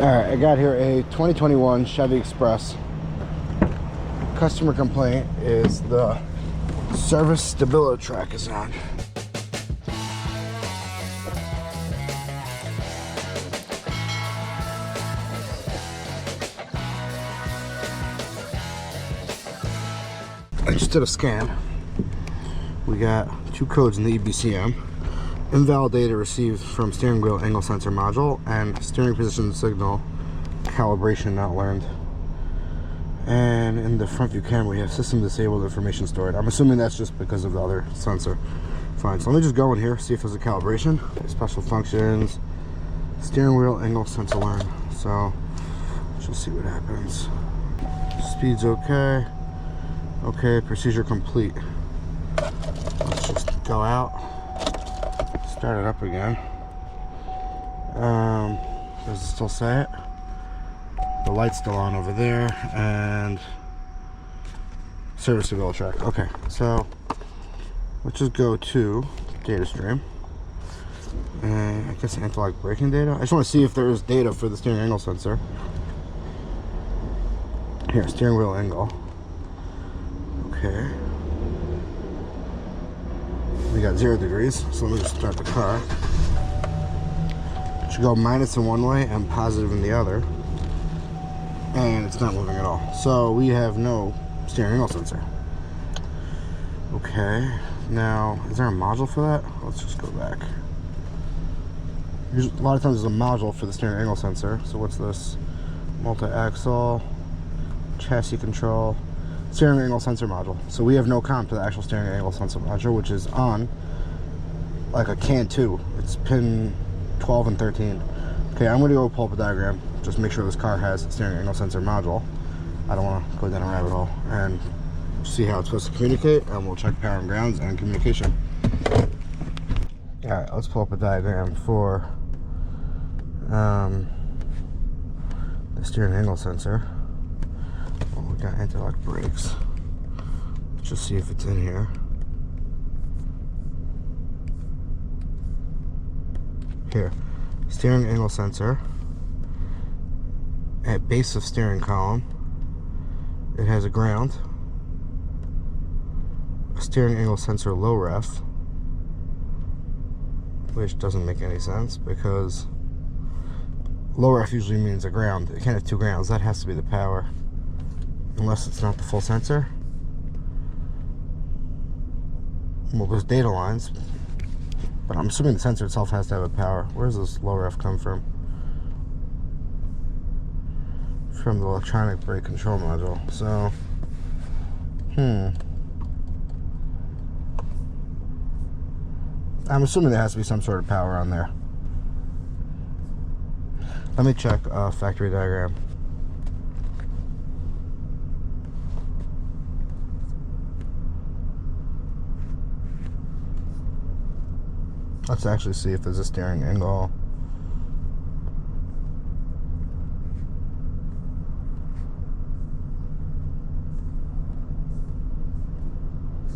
Alright, I got here a 2021 Chevy Express. Customer complaint is the Service Stabilitrack is on. I just did a scan. We got two codes in the EBCM. Invalid data received from steering wheel angle sensor module and steering position signal calibration not learned. And in the front view camera we have system disabled information stored. I'm assuming that's just because of the other sensor. Fine, so let me just go in here, see if there's a calibration. Special functions, steering wheel angle sensor learn. So let's just see what happens. Speed's okay. Okay, procedure complete. Let's just go out. Start it up again. Does it still say it? The light's still on over there, and Service Stabilitrack. Okay, so let's just go to data stream. And I guess anti-lock braking data. I just want to see if there is data for the steering angle sensor. Here, steering wheel angle. Okay. We got 0 degrees, so let me just start the car. It should go minus in one way and positive in the other. And it's not moving at all. So we have no steering angle sensor. Okay, now is there a module for that? Let's just go back. A lot of times there's a module for the steering angle sensor. So what's this? Multi-axle, chassis control, steering angle sensor module. So we have no comp to the actual steering angle sensor module, which is on like a CAN 2. It's pin 12 and 13. Okay, I'm gonna go pull up a diagram, just make sure this car has a steering angle sensor module. I don't want to go down a rabbit hole, and see how it's supposed to communicate, and we'll check power and grounds and communication. All right, let's pull up a diagram for the steering angle sensor. We got anti-lock brakes. Let's just see if it's in here. Here, steering angle sensor. At base of steering column, it has a ground. A steering angle sensor low ref, which doesn't make any sense because low ref usually means a ground. It can't have two grounds. That has to be the power. Unless it's not the full sensor. Well, there's data lines, but I'm assuming the sensor itself has to have a power. Where does this low ref come from? From the electronic brake control module. So, I'm assuming there has to be some sort of power on there. Let me check factory diagram. Let's actually see if there's a steering angle.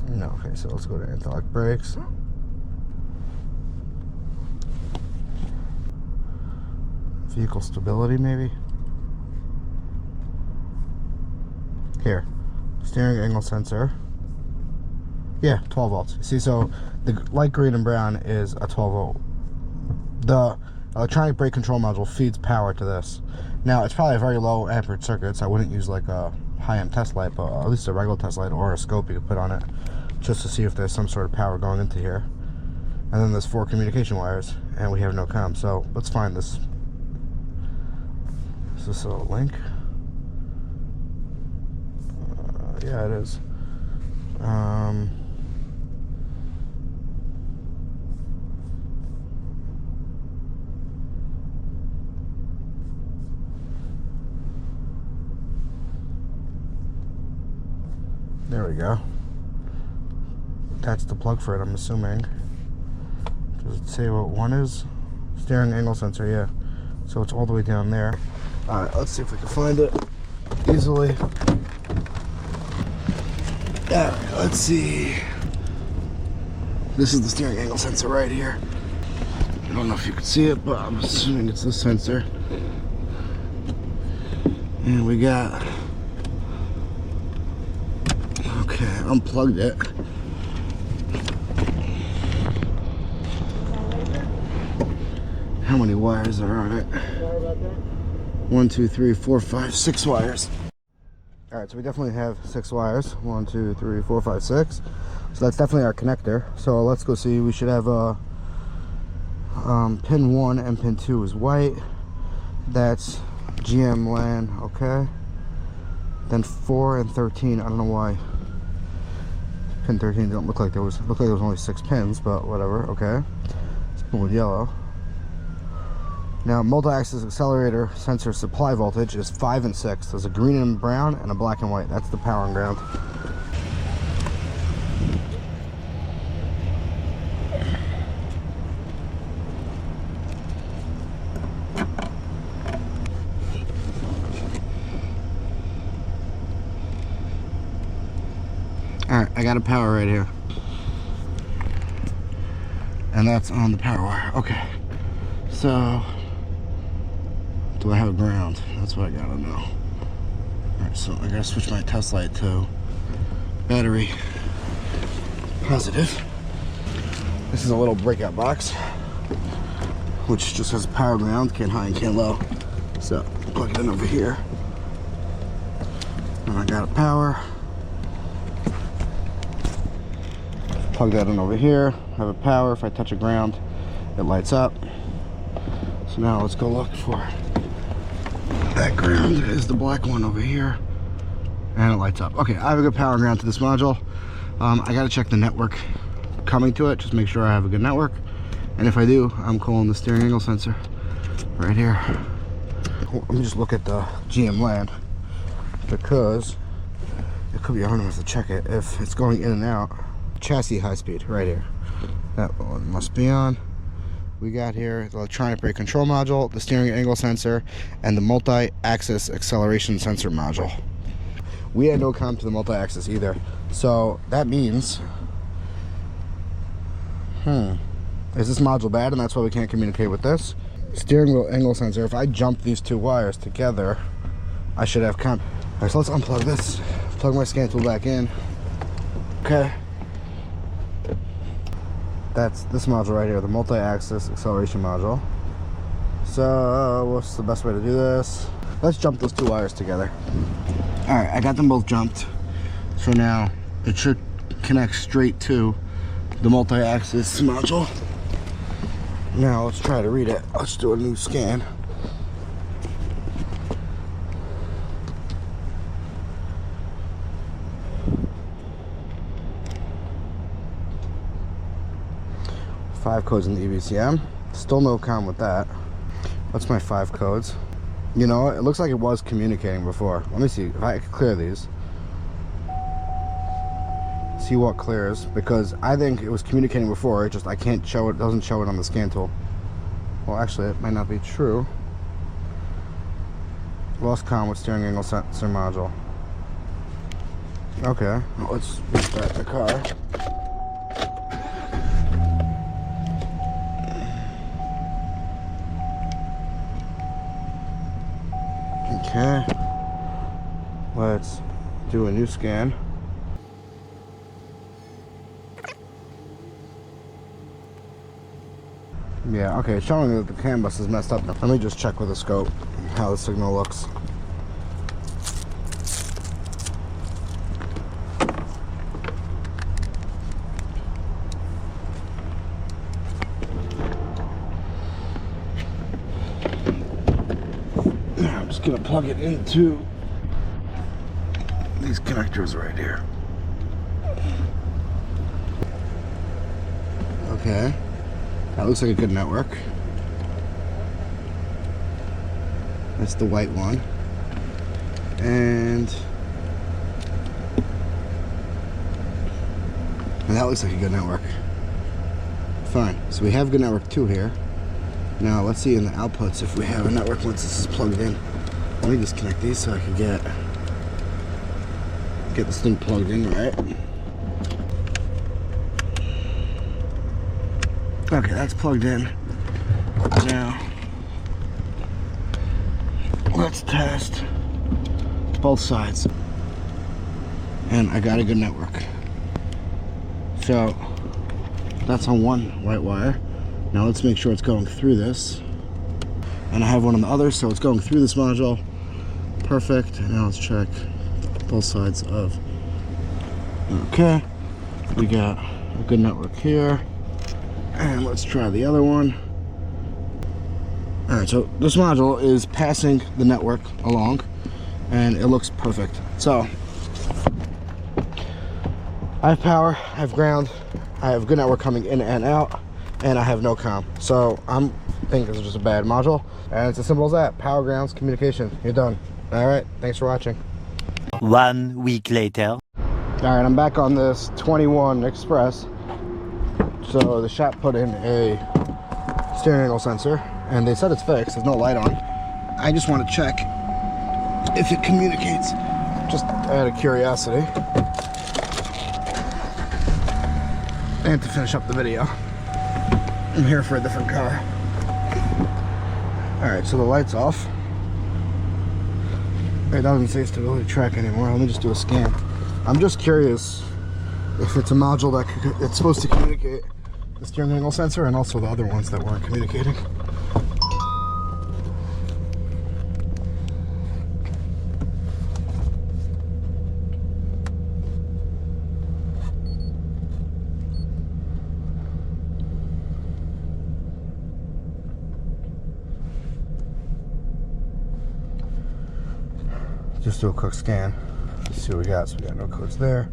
No, okay, so let's go to anti-lock brakes. Vehicle stability, maybe? Here, steering angle sensor. Yeah, 12 volts. See, so the light green and brown is a 12 volt. The electronic brake control module feeds power to this. Now, it's probably a very low amperage circuit, so I wouldn't use like a high-end test light, but at least a regular test light or a scope you could put on it, just to see if there's some sort of power going into here. And then there's 4 communication wires, and we have no comm. So let's find this. Is this a link? Yeah, it is. There we go. That's the plug for it, I'm assuming. Does it say what one is? Steering angle sensor, yeah. So it's all the way down there. Alright, let's see if we can find it easily. Alright, let's see. This is the steering angle sensor right here. I don't know if you can see it, but I'm assuming it's this sensor. And we got, okay, unplugged it. How many wires are on it? Sorry about that. 1, 2, 3, 4, 5, 6 wires. All right, so we definitely have 6 wires. 1, 2, 3, 4, 5, 6. So that's definitely our connector. So let's go see. We should have a pin 1 and pin 2 is white. That's GM LAN, okay. Then 4 and 13. I don't know why. Pin 13 didn't look like there was. Looked like there was only 6 pins, but whatever. Okay. Let's go with yellow. Now, multi-axis accelerator sensor supply voltage is 5 and 6. There's a green and brown and a black and white. That's the power and ground. Alright, I got a power right here. And that's on the power wire. Okay. So, do I have a ground? That's what I gotta know. Alright, so I gotta switch my test light to battery positive. This is a little breakout box, which just has power ground, can high and can low. So, plug it in over here. And I got a power. Plug that in over here. Have a power. If I touch a ground, it lights up. So now let's go look for that ground. Is the black one over here, and it lights up. Okay, I have a good power ground to this module. I gotta check the network coming to it, just make sure I have a good network. And if I do, I'm calling the steering angle sensor right here. Let me just look at the GM LAN, because it could be hard enough to check it if it's going in and out. Chassis high speed right here. That one must be on. We got here the electronic brake control module, the steering angle sensor, and the multi-axis acceleration sensor module. We had no comm to the multi-axis either, so that means, is this module bad and that's why we can't communicate with this? Steering wheel angle sensor, if I jump these 2 wires together, I should have comm. All right, so let's unplug this, plug my scan tool back in. Okay. That's this module right here, the multi-axis acceleration module. So what's the best way to do this? Let's jump those 2 wires together. All right, I got them both jumped. So now it should connect straight to the multi-axis module. Now let's try to read it. Let's do a new scan. Five codes in the EBCM. Still no comm with that. What's my 5 codes? You know, it looks like it was communicating before. Let me see if I can clear these. See what clears, because I think it was communicating before. It just, I can't show it. Doesn't show it on the scan tool. Well, actually, it might not be true. Lost comm with steering angle sensor module. Okay, well, let's restart the car. Okay, let's do a new scan. Yeah, okay, it's showing that the CAN bus is messed up. Let me just check with the scope how the signal looks. I'm just gonna plug it into these connectors right here. Okay, that looks like a good network. That's the white one. And that looks like a good network. Fine, so we have good network 2 here. Now let's see in the outputs if we have a network once this is plugged in. Let me disconnect these so I can get this thing plugged in, right? Okay, that's plugged in. Now let's test both sides, and I got a good network. So that's on one white wire. Now let's make sure it's going through this, and I have one on the other, so it's going through this module. Perfect. And now let's check both sides of. Okay, we got a good network here, and let's try the other one. All right, so this module is passing the network along, and it looks perfect. So I have power, I have ground, I have good network coming in and out, and I have no comm. So I'm thinking this is just a bad module, and it's as simple as that. Power, grounds, communication. You're done. All right, thanks for watching. 1 week later. All right, I'm back on this 21 Express. So the shop put in a steering angle sensor, and they said it's fixed. There's no light on. I just want to check if it communicates, just out of curiosity, and to finish up the video. I'm here for a different car. All right, so the light's off. It doesn't say Stabilitrak anymore. Let me just do a scan. I'm just curious if it's a module that it's supposed to communicate the steering angle sensor and also the other ones that weren't communicating. Just do a quick scan. Let's see what we got. So we got no codes there.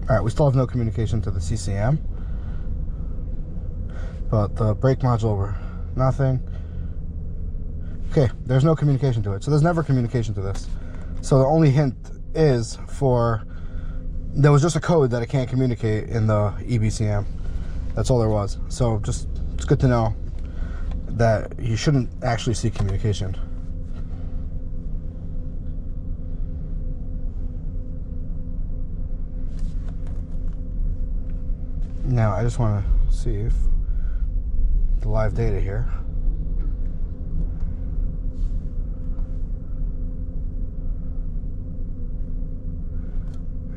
All right, we still have no communication to the CCM, but the brake module, nothing. Okay, there's no communication to it. So there's never communication to this. So the only hint is there was just a code that it can't communicate in the EBCM. That's all there was. So just, it's good to know that you shouldn't actually see communication. Now I just want to see if the live data here.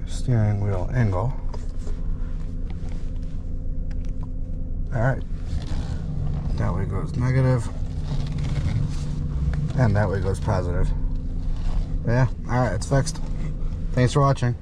Steering wheel angle. All right. That way goes negative, and that way goes positive. Yeah, all right, it's fixed. Thanks for watching.